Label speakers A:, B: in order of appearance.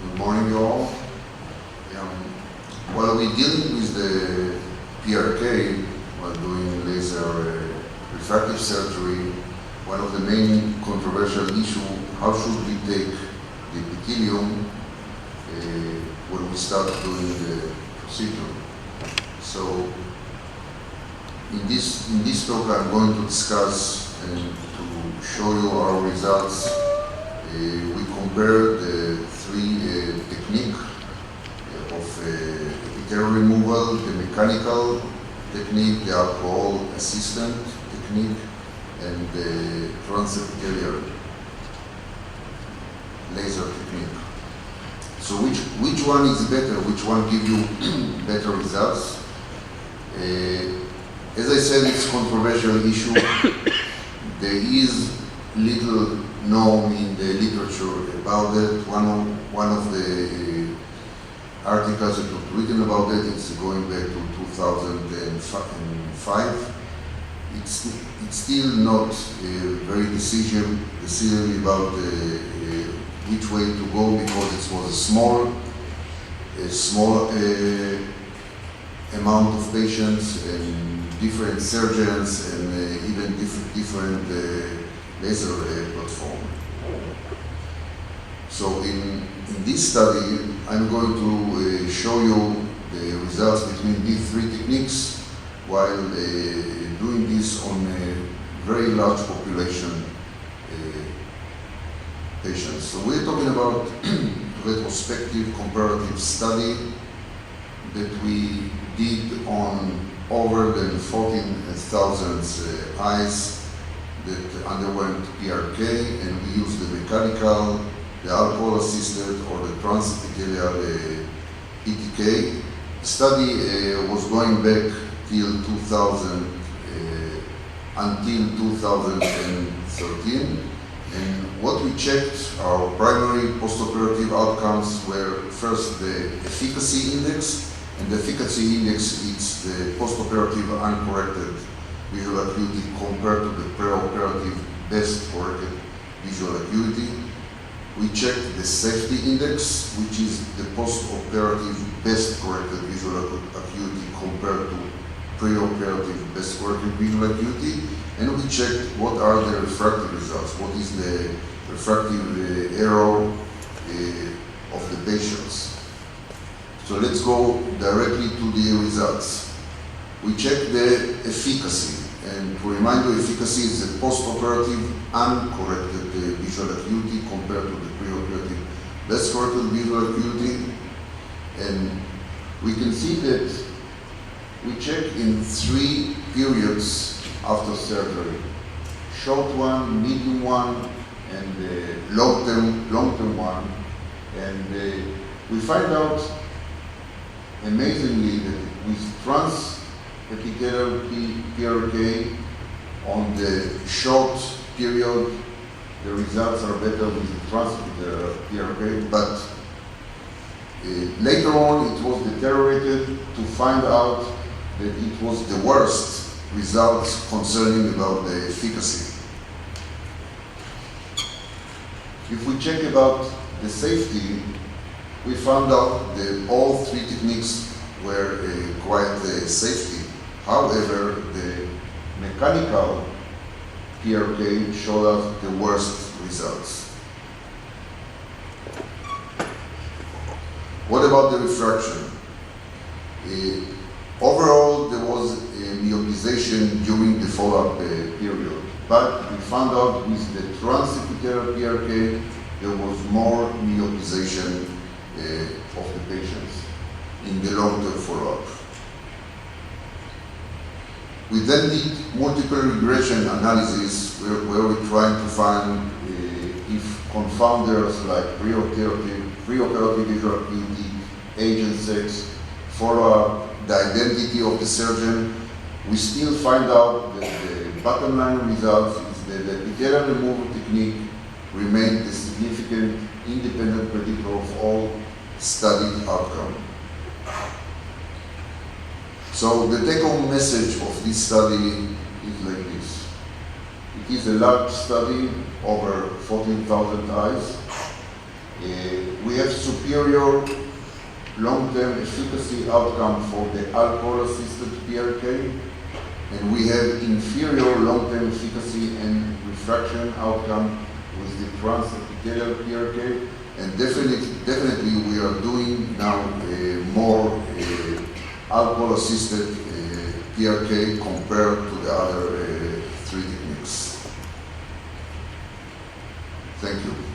A: Good morning, you all. While we're dealing with the PRK, while doing laser refractive surgery, one of the main controversial issues, how should we take the epithelium when we start doing the procedure? So, in this talk, I'm going to discuss and to show you our results. We compare the three techniques of epithelial removal: the mechanical technique, the alcohol assistant technique, and the transepithelial laser technique. So which one is better? Which one gives you better results? As I said, it's a controversial issue. There is little known in the literature about it. One of the articles that was written about it is going back to 2005. It's still not very decision about which way to go, because it was a small amount of patients and different surgeons and even different laser platform. So in this study, I'm going to show you the results between these three techniques while doing this on a very large population patients. So we're talking about retrospective comparative study that we did on over than 14,000 eyes that underwent PRK, and we used the mechanical, the alcohol-assisted, or the transepithelial PTK. The study was going back till 2000 until 2013, and what we checked, our primary postoperative outcomes were first the efficacy index, and the efficacy index is the postoperative uncorrected visual acuity compared to the preoperative best corrected visual acuity. We checked the safety index, which is the postoperative best corrected visual acuity compared to preoperative best corrected visual acuity, and we checked what are the refractive results, what is the refractive error of the patients. So let's go directly to the results. We checked the efficacy, and to remind you, efficacy is the postoperative uncorrected visual acuity compared to the preoperative best corrected visual acuity, and we can see that we check in three periods after surgery: short one, medium one, and the long-term one. And we find out amazingly that with transepithelial PRK on the short period, the results are better with the transepithelial PRK, but later on it was deteriorated to find out that it was the worst results concerning about the efficacy. If we check about the safety, we found out that all three techniques were quite safety. However, the mechanical PRK showed us the worst results. What about the refraction? Overall, there was a myopization during the follow-up period, but we found out with the transepithelial PRK there was more myopization of the patients in the long-term follow-up. We then did multiple regression analysis where we tried to find if confounders like preoperative visual acuity, age and sex, follow-up, the identity of the surgeon. We still find out that the bottom line results is that the epithelial removal technique remained a significant independent predictor of all studied outcome. So the take-home message of this study is like this. It is a large study, over 14,000 eyes. We have superior long-term efficacy outcome for the alcohol-assisted PRK, and we have inferior long-term efficacy and refraction outcome with the transepithelial PRK, and definitely we are doing now more alcohol-assisted PRK compared to the other three techniques. Thank you.